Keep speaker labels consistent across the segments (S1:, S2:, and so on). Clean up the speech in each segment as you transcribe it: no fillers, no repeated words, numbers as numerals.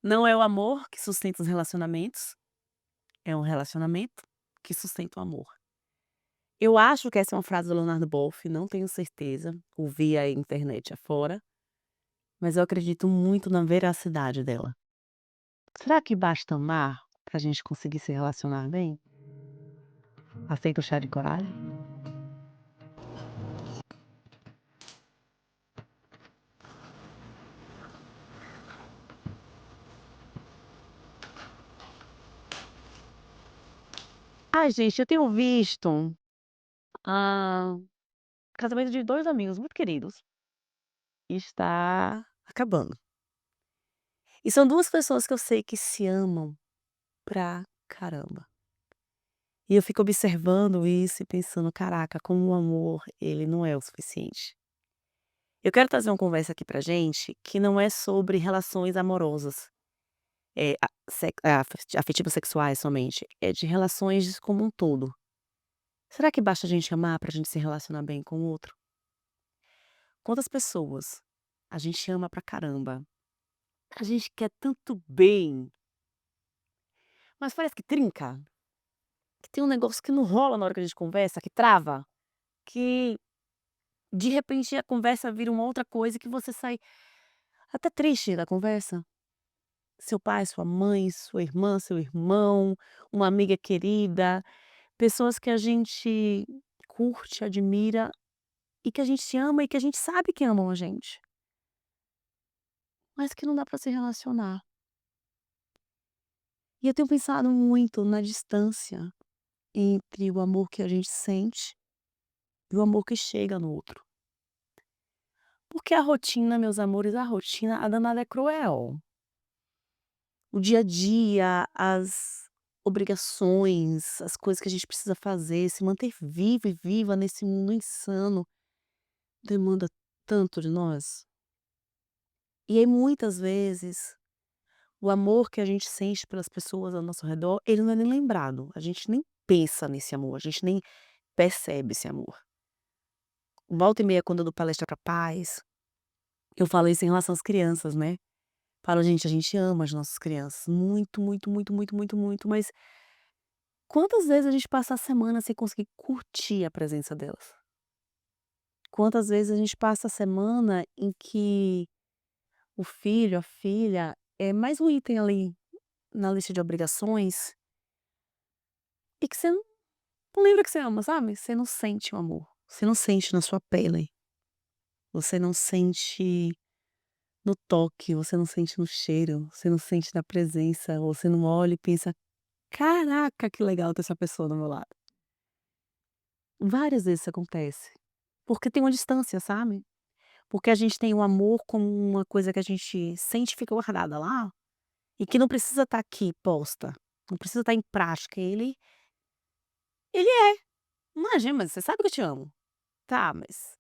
S1: Não é o amor que sustenta os relacionamentos, é um relacionamento que sustenta o amor. Eu acho que essa é uma frase do Leonardo Boff, não tenho certeza, ouvi aí internet afora, mas eu acredito muito na veracidade dela. Será que basta amar pra gente conseguir se relacionar bem? Aceita o chá de coragem? Ai, gente, eu tenho visto, ah, casamento de 2 amigos muito queridos está acabando. E são 2 pessoas que eu sei que se amam pra caramba. E eu fico observando isso e pensando: "Caraca, como o amor, ele não é o suficiente". Eu quero trazer uma conversa aqui pra gente, que não é sobre relações amorosas, a afetivas sexuais somente, é de relações como um todo. Será que basta a gente amar pra gente se relacionar bem com o outro? Quantas pessoas a gente ama pra caramba, a gente quer tanto bem, mas parece que trinca, que tem um negócio que não rola na hora que a gente conversa, que trava, que de repente a conversa vira uma outra coisa que você sai até triste da conversa. Seu pai, sua mãe, sua irmã, seu irmão, uma amiga querida, pessoas que a gente curte, admira e que a gente ama e que a gente sabe que amam a gente, mas que não dá pra se relacionar. E eu tenho pensado muito na distância entre o amor que a gente sente e o amor que chega no outro. Porque a rotina, meus amores, a rotina, a danada é cruel. O dia a dia, as obrigações, as coisas que a gente precisa fazer, se manter vivo e viva nesse mundo insano, demanda tanto de nós. E aí muitas vezes, o amor que a gente sente pelas pessoas ao nosso redor, ele não é nem lembrado, a gente nem pensa nesse amor, a gente nem percebe esse amor. Volta e meia quando eu dou palestra para pais, eu falo isso em relação às crianças, né. Falo: "Gente, a gente ama as nossas crianças muito, muito, muito, muito, muito, muito, mas quantas vezes a gente passa a semana sem conseguir curtir a presença delas? Quantas vezes a gente passa a semana em que o filho, a filha, é mais um item ali na lista de obrigações e que você não lembra que você ama, sabe? Você não sente o amor, você não sente na sua pele, você não sente no toque, você não sente no cheiro, você não sente na presença, você não olha e pensa: "Caraca, que legal ter essa pessoa do meu lado". Várias vezes isso acontece, porque tem uma distância, sabe? Porque a gente tem o amor como uma coisa que a gente sente e fica guardada lá, e que não precisa estar aqui posta, não precisa estar em prática, ele é. "Imagina, mas você sabe que eu te amo". Tá, mas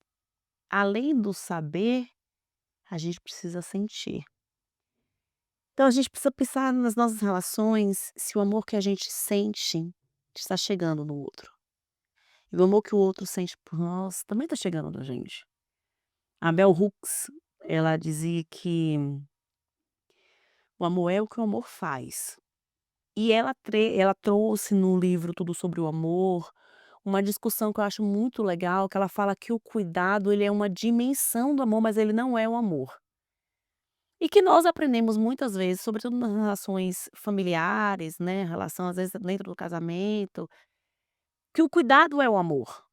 S1: além do saber, a gente precisa sentir. Então a gente precisa pensar nas nossas relações, se o amor que a gente sente está chegando no outro. E o amor que o outro sente por nós também está chegando na gente. A Bell Hooks, ela dizia que o amor é o que o amor faz. E ela trouxe no livro Tudo Sobre o Amor, uma discussão que eu acho muito legal, que ela fala que o cuidado ele é uma dimensão do amor, mas ele não é o amor. E que nós aprendemos muitas vezes, sobretudo nas relações familiares, né, relação às vezes dentro do casamento, que o cuidado é o amor.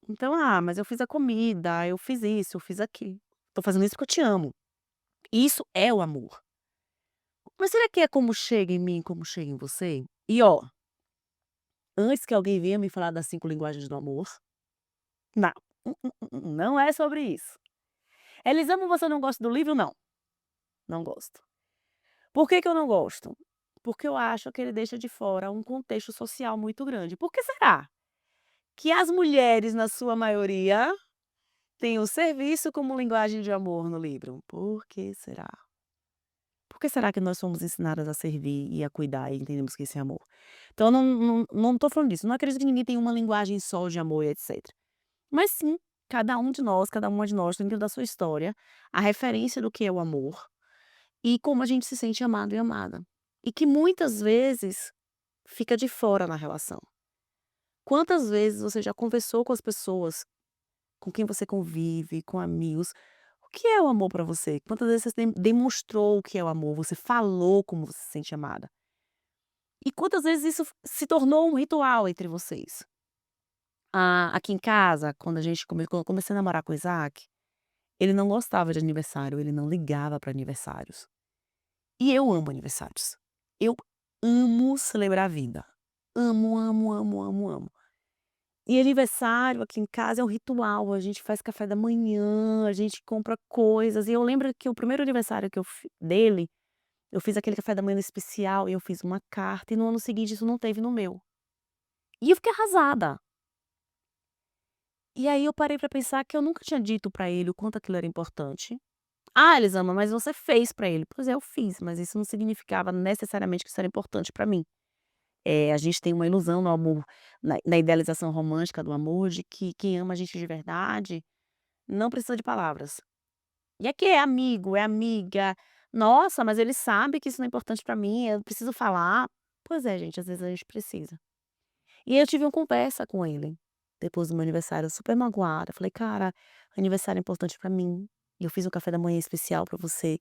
S1: Então: "Ah, mas eu fiz a comida, eu fiz isso, eu fiz aquilo. Tô fazendo isso porque eu te amo". Isso é o amor. Mas será que é como chega em mim, como chega em você? E ó, antes que alguém venha me falar das 5 linguagens do amor, não, não é sobre isso. "Elisama, você não gosta do livro?" Não, não gosto. Por que que eu não gosto? Porque eu acho que ele deixa de fora um contexto social muito grande. Por que será que as mulheres, na sua maioria, têm o serviço como linguagem de amor no livro? Por que será? Por que será que nós somos ensinadas a servir e a cuidar e entendemos que isso é amor? Então eu não tô falando disso, não acredito que ninguém tem uma linguagem só de amor e etcétera. Mas sim, cada um de nós, cada uma de nós, dentro da sua história, a referência do que é o amor e como a gente se sente amado e amada. E que muitas vezes fica de fora na relação. Quantas vezes você já conversou com as pessoas com quem você convive, com amigos, o que é o amor pra você? Quantas vezes você demonstrou o que é o amor, você falou como você se sente amada? E quantas vezes isso se tornou um ritual entre vocês? Ah, aqui em casa, quando eu comecei a namorar com o Isaac, ele não gostava de aniversário, ele não ligava para aniversários. E eu amo aniversários. Eu amo celebrar a vida. Amo, amo, amo, amo, amo. E aniversário aqui em casa é um ritual, a gente faz café da manhã, a gente compra coisas. E eu lembro que o primeiro aniversário que eu dele, eu fiz aquele café da manhã especial e eu fiz uma carta, e no ano seguinte isso não teve no meu. E eu fiquei arrasada. E aí eu parei pra pensar que eu nunca tinha dito pra ele o quanto aquilo era importante. "Ah, Elisama, mas você fez pra ele". Pois é, eu fiz, mas isso não significava necessariamente que isso era importante pra mim. A gente tem uma ilusão no amor, na idealização romântica do amor, de que quem ama a gente de verdade não precisa de palavras. E aqui é amigo, é amiga. "Nossa, mas ele sabe que isso não é importante pra mim, eu preciso falar". Pois é, gente, às vezes a gente precisa. E aí eu tive uma conversa com ele, depois do meu aniversário, super magoada, falei: "Cara, aniversário é importante pra mim, e eu fiz um café da manhã especial pra você,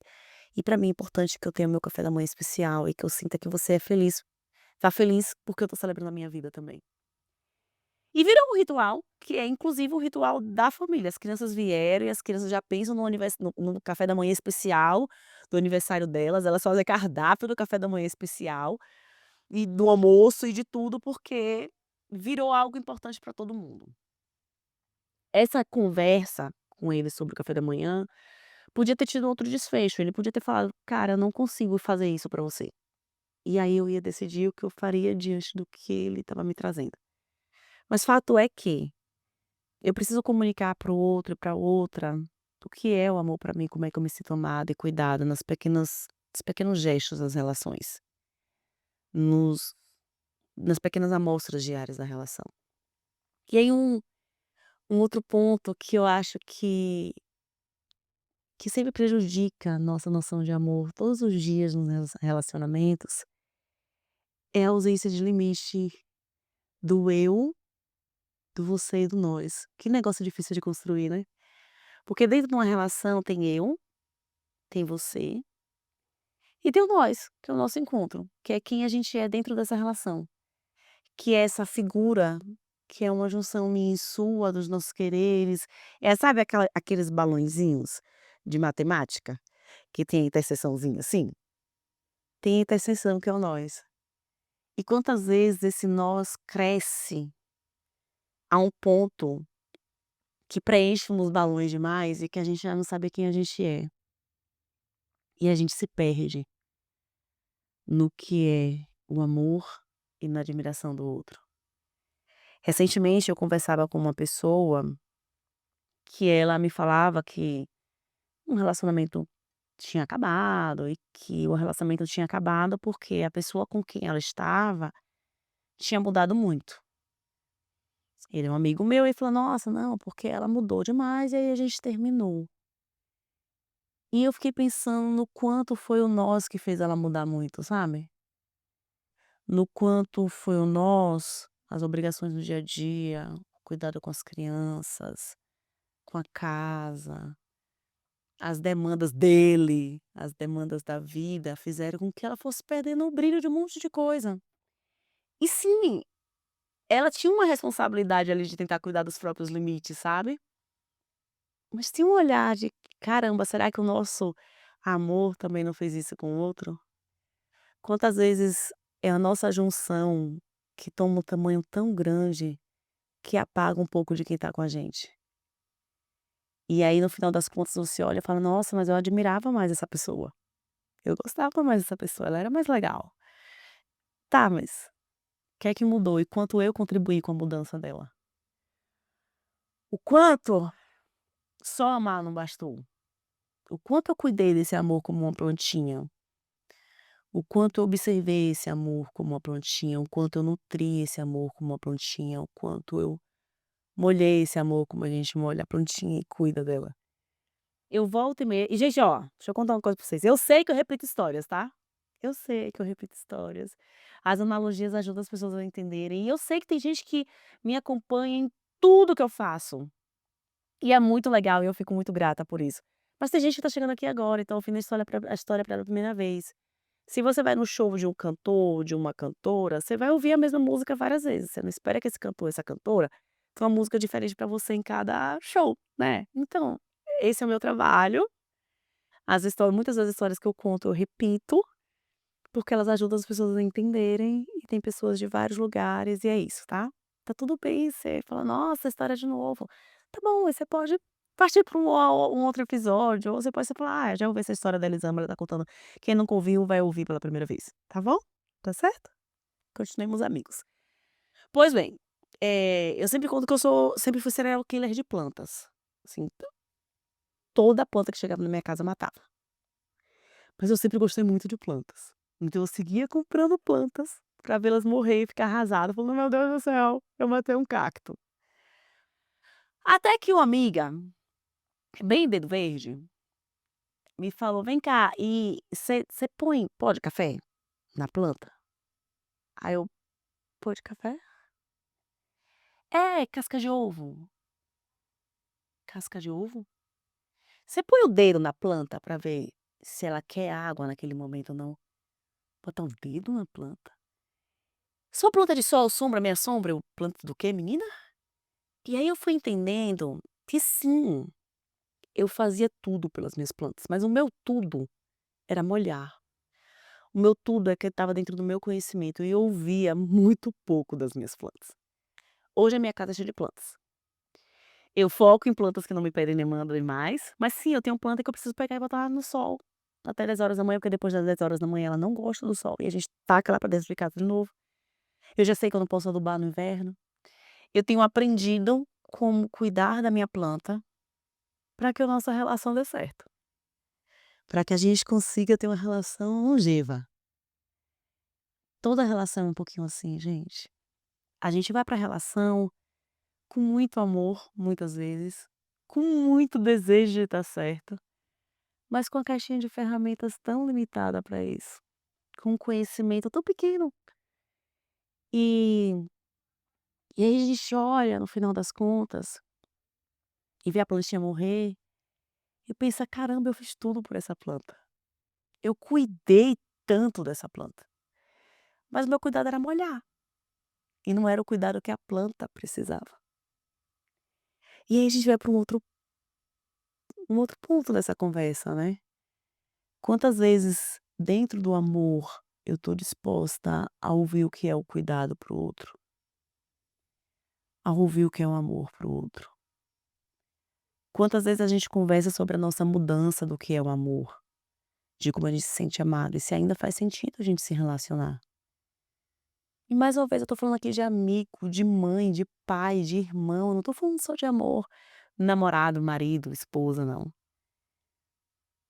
S1: e pra mim é importante que eu tenha o meu café da manhã especial e que eu sinta que você é feliz, tá feliz porque eu tô celebrando a minha vida também". E virou um ritual, que é inclusive o ritual da família, as crianças vieram e as crianças já pensam no café da manhã especial do aniversário delas, elas fazem cardápio do café da manhã especial, e do almoço e de tudo, porque virou algo importante para todo mundo. Essa conversa com ele sobre o café da manhã podia ter tido outro desfecho, ele podia ter falado: "Cara, eu não consigo fazer isso para você". E aí eu ia decidir o que eu faria diante do que ele estava me trazendo. Mas fato é que eu preciso comunicar para o outro e para outra o que é o amor para mim, como é que eu me sinto amada e cuidada nos pequenos gestos das relações, nos nas pequenas amostras diárias da relação. E aí um outro ponto que eu acho que sempre prejudica a nossa noção de amor todos os dias nos relacionamentos, é a ausência de limite do eu, do você e do nós. Que negócio difícil de construir, né. Porque dentro de uma relação tem eu, tem você e tem o nós, que é o nosso encontro, que é quem a gente é dentro dessa relação. Que é essa figura, que é uma junção minha e sua, dos nossos quereres, sabe aqueles balõezinhos de matemática, que tem a interseçãozinha assim? Tem a interseção que é o nós. E quantas vezes esse nós cresce a um ponto que preenche uns balões demais e que a gente já não sabe quem a gente é. E a gente se perde no que é o amor e na admiração do outro. Recentemente eu conversava com uma pessoa que ela me falava que um relacionamento tinha acabado e que o relacionamento tinha acabado porque a pessoa com quem ela estava tinha mudado muito. Ele é um amigo meu e falou: "Nossa, não, porque ela mudou demais e aí a gente terminou". E eu fiquei pensando no quanto foi o nós que fez ela mudar muito, sabe? No quanto foi o nós, as obrigações do dia a dia, o cuidado com as crianças, com a casa, as demandas dele, as demandas da vida, fizeram com que ela fosse perdendo o brilho de um monte de coisa. E sim, ela tinha uma responsabilidade ali de tentar cuidar dos próprios limites, sabe. Mas tinha um olhar de: "Caramba, será que o nosso amor também não fez isso com o outro?". Quantas vezes é a nossa junção que toma um tamanho tão grande que apaga um pouco de quem tá com a gente. E aí no final das contas você olha e fala: "Nossa, mas eu admirava mais essa pessoa. Eu gostava mais dessa pessoa, ela era mais legal". Tá, mas o que é que mudou e quanto eu contribuí com a mudança dela? O quanto só amar não bastou. O quanto eu cuidei desse amor como uma plantinha. O quanto eu observei esse amor como uma plantinha, o quanto eu nutri esse amor como uma plantinha, o quanto eu molhei esse amor como a gente molha a plantinha e cuida dela. Eu volto e meia e gente, ó, deixa eu contar uma coisa pra vocês, eu sei que eu repito histórias, tá. Eu sei que eu repito histórias. As analogias ajudam as pessoas a entenderem e eu sei que tem gente que me acompanha em tudo que eu faço, e é muito legal e eu fico muito grata por isso. Mas tem gente que tá chegando aqui agora e tá ouvindo a história pela primeira vez. Se você vai no show de um cantor, de uma cantora, você vai ouvir a mesma música várias vezes, você não espera que esse cantor, essa cantora, tenha uma música diferente pra você em cada show, né. Então, esse é o meu trabalho, muitas das histórias que eu conto eu repito, porque elas ajudam as pessoas a entenderem, e tem pessoas de vários lugares e é isso, tá. Tá tudo bem você falar: "Nossa, história de novo". Tá bom, aí você pode partir para um outro episódio, ou você pode falar: "Ah, já ouvi essa história da Elisama, ela tá contando". Quem nunca ouviu, vai ouvir pela primeira vez, tá bom? Tá certo? Continuemos amigos. Pois bem, eu sempre conto que eu sempre fui serial killer de plantas, assim, toda planta que chegava na minha casa eu matava. Mas eu sempre gostei muito de plantas. Então eu seguia comprando plantas pra vê-las morrer e ficar arrasada, falando: "Meu Deus do céu, eu matei um cacto". Até que uma amiga, bem dedo verde, me falou: "Vem cá, e você põe pó de café na planta?" Aí eu: "Pó de café?" "É, casca de ovo". "Casca de ovo? Você põe o dedo na planta pra ver se ela quer água naquele momento ou não?" "Botar o dedo na planta? Sua planta de sol, sombra, meia sombra, eu planta do quê menina?" E aí eu fui entendendo que sim, eu fazia tudo pelas minhas plantas, mas o meu tudo era molhar. O meu tudo é que estava dentro do meu conhecimento e eu ouvia muito pouco das minhas plantas. Hoje a minha casa é cheia de plantas. Eu foco em plantas que não me pedem demanda demais, mas sim, eu tenho planta que eu preciso pegar e botar no sol até 10 horas da manhã, porque depois das 10 horas da manhã ela não gosta do sol e a gente taca ela pra dentro de casa de novo. Eu já sei que eu não posso adubar no inverno. Eu tenho aprendido como cuidar da minha planta para que a nossa relação dê certo. Para que a gente consiga ter uma relação longeva. Toda relação é um pouquinho assim, gente. A gente vai pra relação com muito amor, muitas vezes, com muito desejo de estar certo, mas com a caixinha de ferramentas tão limitada para isso, com um conhecimento tão pequeno. E e aí a gente olha no final das contas e vê a plantinha morrer e pensa: "Caramba, eu fiz tudo por essa planta. Eu cuidei tanto dessa planta". Mas meu cuidado era molhar. E não era o cuidado que a planta precisava. E aí a gente vai para um outro ponto dessa conversa, né. Quantas vezes dentro do amor eu estou disposta a ouvir o que é o cuidado para o outro, a ouvir o que é o amor para o outro. Quantas vezes a gente conversa sobre a nossa mudança do que é o amor, de como a gente se sente amado e se ainda faz sentido a gente se relacionar. E mais uma vez eu tô falando aqui de amigo, de mãe, de pai, de irmão, eu não tô falando só de amor, namorado, marido, esposa, não.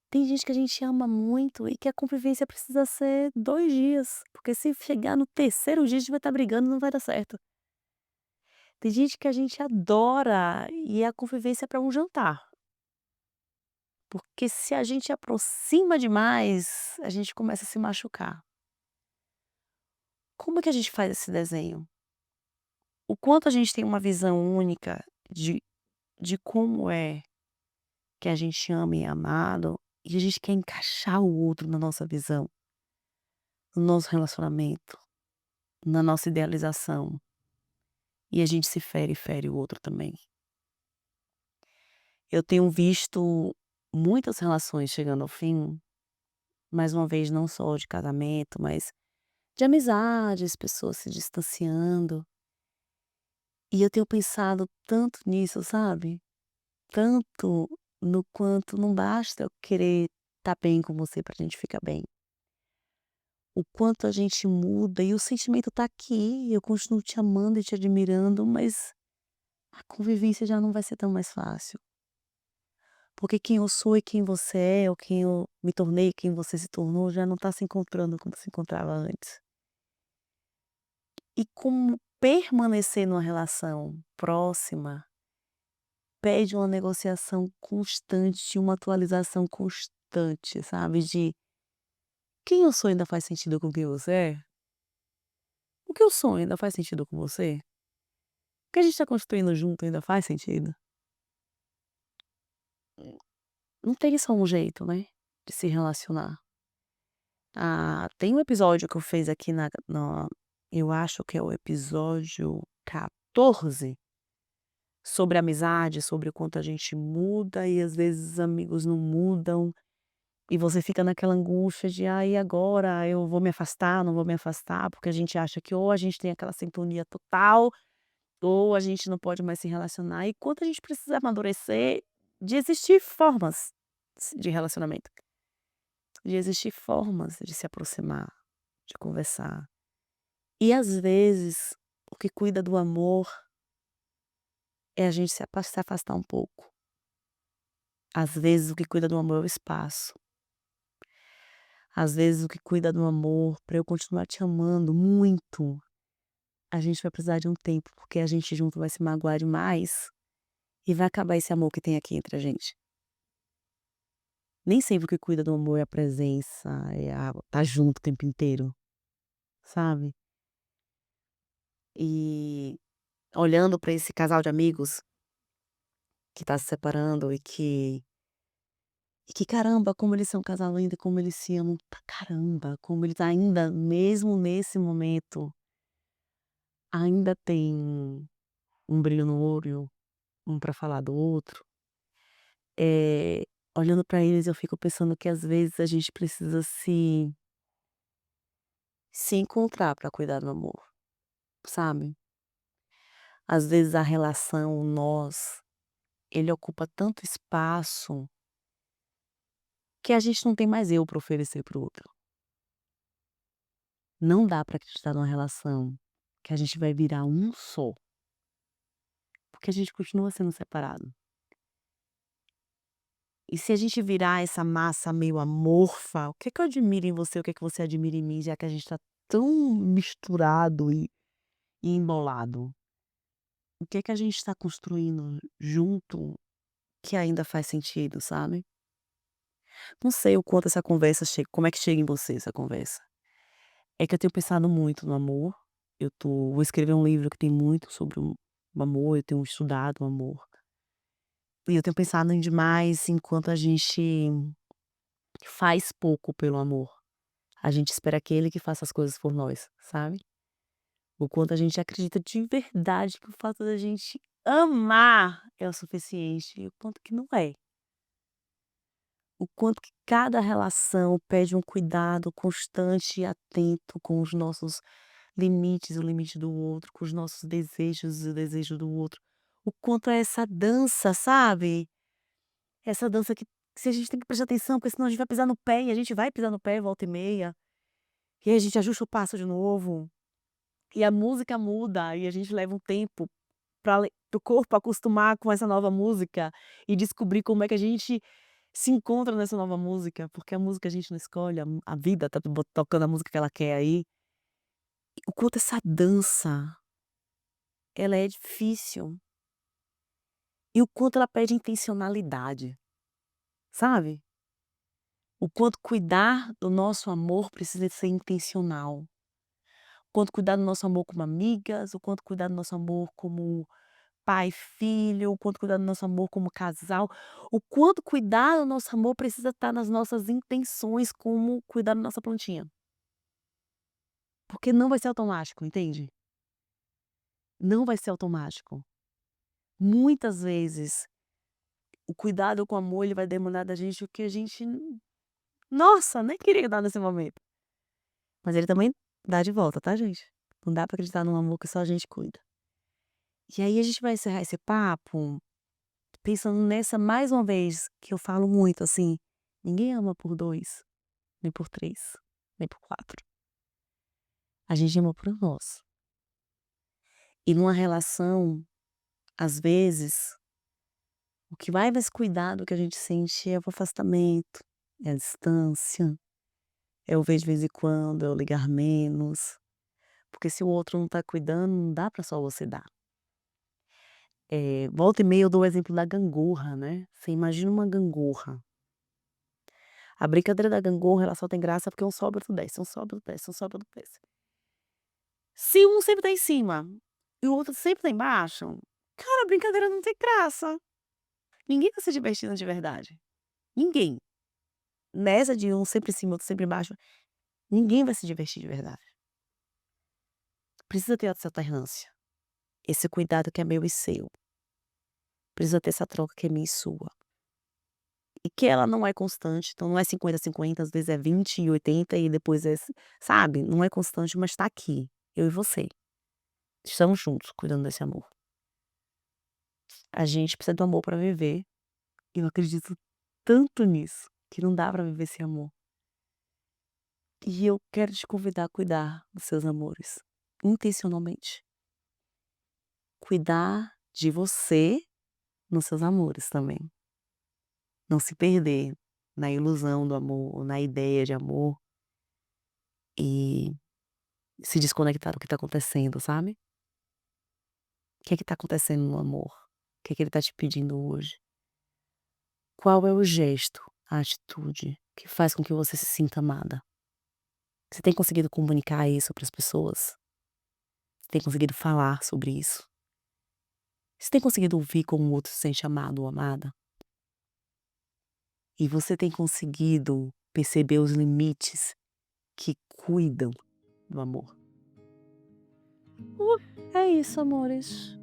S1: Tem gente que a gente ama muito e que a convivência precisa ser 2 dias, porque se chegar no terceiro dia a gente vai estar brigando e não vai dar certo. Tem gente que a gente adora e a convivência é para um jantar, porque se a gente aproxima demais, a gente começa a se machucar. Como é que a gente faz esse desenho? O quanto a gente tem uma visão única de como é que a gente ama e é amado, e a gente quer encaixar o outro na nossa visão, no nosso relacionamento, na nossa idealização, e a gente se fere e fere o outro também. Eu tenho visto muitas relações chegando ao fim, mais uma vez não só de casamento, mas de amizades, pessoas se distanciando, e eu tenho pensado tanto nisso, sabe, tanto no quanto não basta eu querer estar bem com você pra gente ficar bem. O quanto a gente muda e o sentimento tá aqui, eu continuo te amando e te admirando, mas a convivência já não vai ser tão mais fácil. Porque quem eu sou e quem você é, ou quem eu me tornei e quem você se tornou, já não tá se encontrando como se encontrava antes. E como permanecer numa relação próxima, pede uma negociação constante, uma atualização constante, sabe, de quem eu sou ainda faz sentido com quem você é? O que eu sou ainda faz sentido com você? O que a gente tá construindo junto ainda faz sentido? Não tem só um jeito, né, de se relacionar. Ah, tem um episódio que eu fiz aqui eu acho que é o episódio 14, sobre amizade, sobre o quanto a gente muda e às vezes os amigos não mudam, e você fica naquela angústia de: "Ai, e agora? Eu vou me afastar, não vou me afastar?", porque a gente acha que ou a gente tem aquela sintonia total, ou a gente não pode mais se relacionar, e quanto a gente precisa amadurecer de existir formas de relacionamento, de existir formas de se aproximar, de conversar. E às vezes, o que cuida do amor é a gente se afastar um pouco. Às vezes o que cuida do amor é o espaço. Às vezes o que cuida do amor, para eu continuar te amando muito, a gente vai precisar de um tempo, porque a gente junto vai se magoar demais e vai acabar esse amor que tem aqui entre a gente. Nem sempre o que cuida do amor é a presença, é a tá junto o tempo inteiro, sabe. E olhando para esse casal de amigos que tá se separando e que caramba, como eles são um casal lindo e como eles se amam pra caramba, como eles ainda, mesmo nesse momento, ainda tem um brilho no olho, um pra falar do outro. Eh, olhando pra eles eu fico pensando que às vezes a gente precisa se encontrar pra cuidar do amor, sabe. Às vezes a relação, o nós, ele ocupa tanto espaço, que a gente não tem mais eu pra oferecer para o outro. Não dá pra acreditar numa relação que a gente vai virar um só, porque a gente continua sendo separado. E se a gente virar essa massa meio amorfa, o que é que eu admiro em você, o que é que você admira em mim, já que a gente tá tão misturado e embolado? O que é que a gente tá construindo junto que ainda faz sentido, sabe? Não sei o quanto essa conversa chega, como é que chega em você essa conversa? É que eu tenho pensado muito no amor, vou escrever um livro que tem muito sobre o amor, eu tenho estudado o amor. E eu tenho pensado em demais enquanto a gente faz pouco pelo amor. A gente espera aquele que faça as coisas por nós, sabe? O quanto a gente acredita de verdade que o fato da gente amar é o suficiente, e o quanto que não é. O quanto que cada relação pede um cuidado constante e atento com os nossos limites, o limite do outro, com os nossos desejos e o desejo do outro. O quanto é essa dança, sabe? Essa dança que se a gente tem que prestar atenção, porque senão a gente vai pisar no pé, e a gente vai pisar no pé volta e meia, e aí a gente ajusta o passo de novo, e a música muda, e a gente leva um tempo para o corpo acostumar com essa nova música e descobrir como é que a gente se encontra nessa nova música, porque a música a gente não escolhe, a vida tá tocando a música que ela quer aí. O quanto essa dança, ela é difícil, e o quanto ela pede intencionalidade, sabe? O quanto cuidar do nosso amor precisa ser intencional. O quanto cuidar do nosso amor como amigas, o quanto cuidar do nosso amor como pai, filho, o quanto cuidar do nosso amor como casal, o quanto cuidar do nosso amor precisa estar nas nossas intenções, como cuidar da nossa plantinha. Porque não vai ser automático, entende? Não vai ser automático. Muitas vezes, o cuidado com o amor, ele vai demandar da gente o que a gente, nossa, nem queria dar nesse momento. Mas ele também dá de volta, tá, gente? Não dá pra acreditar num amor que só a gente cuida. E aí a gente vai encerrar esse papo pensando nessa mais uma vez, que eu falo muito assim: ninguém ama por 2, nem por 3, nem por 4. A gente ama por nós. E numa relação, às vezes, o que mais cuidado que a gente sente é o afastamento, é a distância, é o ver de vez em quando, é o ligar menos. Porque se o outro não tá cuidando, não dá pra só você dar. Volta e meia eu dou o exemplo da gangorra, né. Você imagina uma gangorra. A brincadeira da gangorra, ela só tem graça porque um sobe, outro desce, um sobe, outro desce, um sobe, outro desce. Se um sempre tá em cima e o outro sempre tá embaixo, cara, a brincadeira não tem graça. Ninguém tá se divertindo de verdade. Ninguém. Nessa de um sempre em cima, outro sempre embaixo, ninguém vai se divertir de verdade. Precisa ter essa alternância, esse cuidado que é meu e seu. Precisa ter essa troca que é minha e sua. E que ela não é constante, então não é 50-50, às vezes é 20-80 e depois sabe, não é constante, mas tá aqui, eu e você. Estamos juntos cuidando desse amor. A gente precisa do amor pra viver, e eu acredito tanto nisso, que não dá pra viver sem amor. E eu quero te convidar a cuidar dos seus amores, intencionalmente. Cuidar de você nos seus amores também. Não se perder na ilusão do amor, na ideia de amor e se desconectar do que tá acontecendo, sabe? O que é que tá acontecendo no amor? O que é que ele tá te pedindo hoje? Qual é o gesto, a atitude que faz com que você se sinta amada? Você tem conseguido comunicar isso para as pessoas? Você tem conseguido falar sobre isso? Você tem conseguido ouvir como o outro se sente amado ou amada? E você tem conseguido perceber os limites que cuidam do amor? É isso, amores.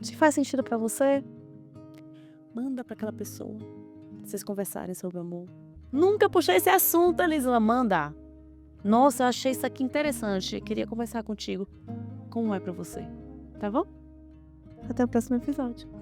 S1: Se faz sentido pra você, manda pra aquela pessoa, pra vocês conversarem sobre amor. Nunca puxei esse assunto, Elisama, manda. Nossa, eu achei isso aqui interessante, queria conversar contigo. Como é pra você, tá bom? Até o próximo episódio.